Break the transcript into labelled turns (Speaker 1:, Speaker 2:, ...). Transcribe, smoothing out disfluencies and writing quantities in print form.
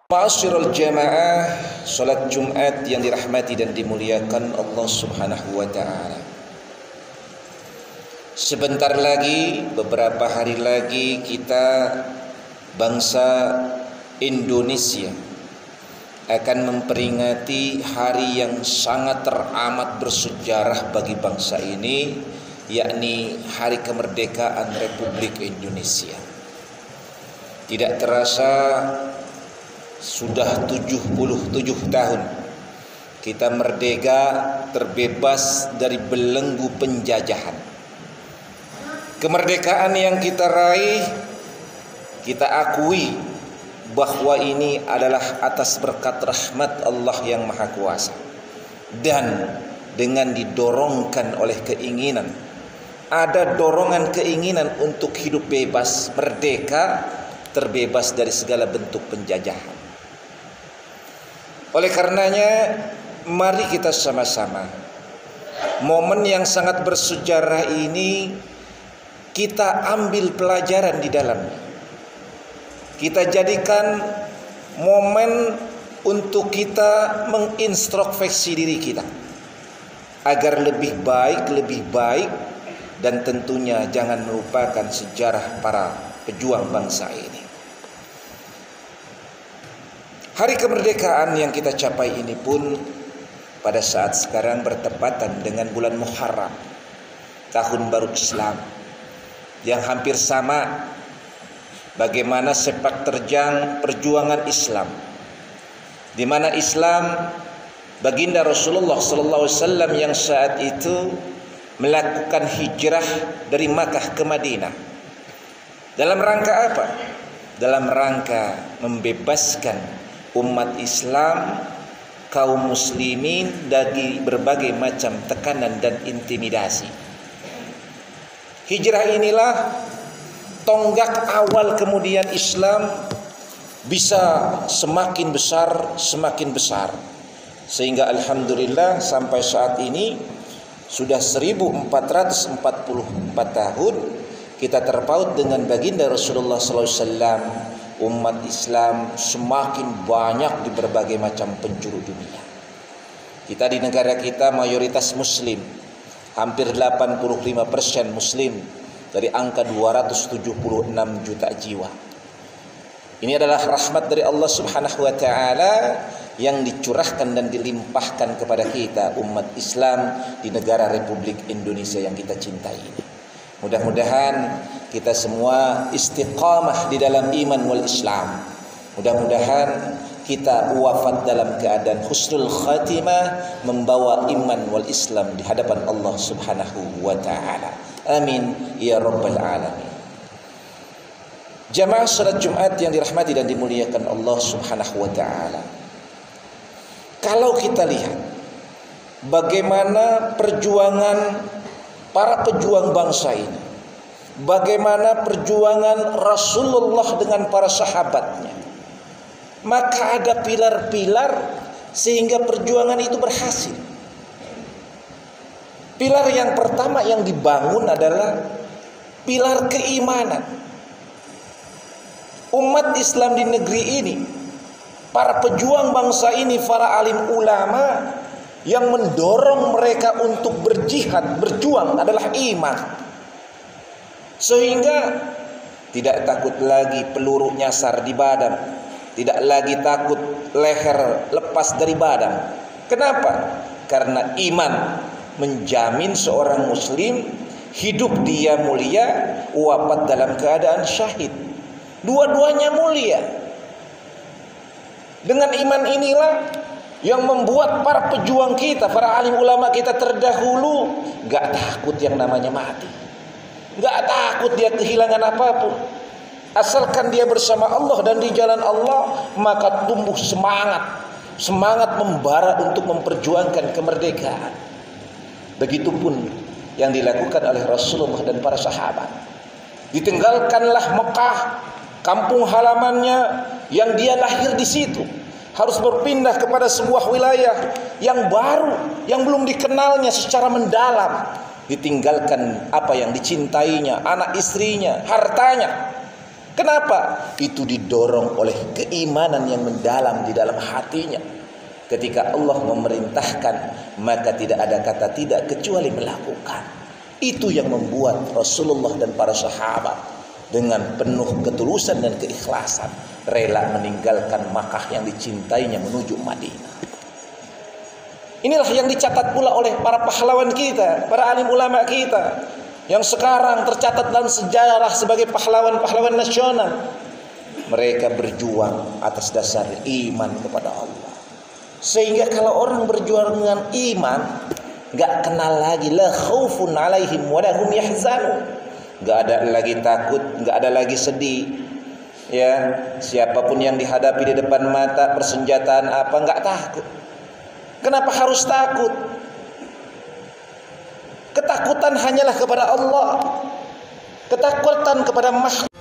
Speaker 1: Ma'asyiral jamaah, salat Jumat yang dirahmati dan dimuliakan Allah Subhanahu wa taala. Sebentar lagi, beberapa hari lagi kita bangsa Indonesia akan memperingati hari yang sangat teramat bersejarah bagi bangsa ini, yakni Hari Kemerdekaan Republik Indonesia. Tidak terasa sudah 77 tahun kita merdeka, terbebas dari belenggu penjajahan. Kemerdekaan yang kita raih, kita akui bahwa ini adalah atas berkat rahmat Allah yang Maha Kuasa, dan dengan didorongkan oleh keinginan, ada dorongan keinginan untuk hidup bebas, merdeka, terbebas dari segala bentuk penjajahan. Oleh karenanya, mari kita sama-sama momen yang sangat bersejarah ini kita ambil pelajaran di dalamnya. Kita jadikan momen untuk kita mengintrospeksi diri kita agar lebih baik, dan tentunya jangan melupakan sejarah para pejuang bangsa ini. Hari kemerdekaan yang kita capai ini pun pada saat sekarang bertepatan dengan bulan Muharram, tahun baru Islam, yang hampir sama bagaimana sepak terjang perjuangan Islam, di mana Islam baginda Rasulullah SAW yang saat itu melakukan hijrah dari Makkah ke Madinah. Dalam rangka apa? Dalam rangka membebaskan umat Islam, kaum muslimin dari berbagai macam tekanan dan intimidasi. Hijrah inilah tonggak awal kemudian Islam bisa semakin besar, sehingga alhamdulillah sampai saat ini sudah 1444 tahun kita terpaut dengan baginda Rasulullah SAW. Umat Islam semakin banyak di berbagai macam penjuru dunia. Kita di negara kita mayoritas muslim, hampir 85% muslim dari angka 276 juta jiwa. Ini adalah rahmat dari Allah Subhanahu wa taala yang dicurahkan dan dilimpahkan kepada kita umat Islam di negara Republik Indonesia yang kita cintai ini. Mudah-mudahan kita semua istiqamah di dalam iman wal Islam. Mudah-mudahan kita wafat dalam keadaan husnul khatimah, membawa iman wal Islam di hadapan Allah Subhanahu wa taala. Amin ya rabbal alamin. Jamaah salat Jumat yang dirahmati dan dimuliakan Allah Subhanahu wa taala. Kalau kita lihat bagaimana perjuangan para pejuang bangsa ini, bagaimana perjuangan Rasulullah dengan para sahabatnya, maka ada pilar-pilar sehingga perjuangan itu berhasil. Pilar yang pertama yang dibangun adalah pilar keimanan. Umat Islam di negeri ini, para pejuang bangsa ini, para alim ulama, yang mendorong mereka untuk berjihad, berjuang adalah iman. Sehingga tidak takut lagi peluru nyasar di badan, tidak lagi takut leher lepas dari badan. Kenapa? Karena iman menjamin seorang muslim hidup dia mulia, wafat dalam keadaan syahid. Dua-duanya mulia. Dengan iman inilah yang membuat para pejuang kita, para alim ulama kita terdahulu gak takut yang namanya mati, gak takut dia kehilangan apapun. Asalkan dia bersama Allah dan di jalan Allah, maka tumbuh semangat membara untuk memperjuangkan kemerdekaan. Begitupun yang dilakukan oleh Rasulullah dan para sahabat. Ditinggalkanlah Mekah, kampung halamannya yang dia lahir di situ, harus berpindah kepada sebuah wilayah yang baru, yang belum dikenalnya secara mendalam. Ditinggalkan apa yang dicintainya, anak istrinya, hartanya, Kenapa? Itu didorong oleh keimanan yang mendalam di dalam hatinya. Ketika Allah memerintahkan, maka tidak ada kata tidak kecuali melakukan. Itu yang membuat Rasulullah dan para sahabat dengan penuh ketulusan dan keikhlasan rela meninggalkan Makkah yang dicintainya menuju Madinah. Inilah yang dicatat pula oleh para pahlawan kita, para alim ulama kita, yang sekarang tercatat dalam sejarah sebagai pahlawan-pahlawan nasional. Mereka berjuang atas dasar iman kepada Allah. Sehingga kalau orang berjuang dengan iman, gak kenal lagi la khaufun alaihim wa lahum yahzanun. Gak ada lagi takut, gak ada lagi sedih. Ya, siapapun yang dihadapi di depan mata, persenjataan apa, gak takut. Kenapa harus takut? Ketakutan hanyalah kepada Allah. Ketakutan kepada makhluk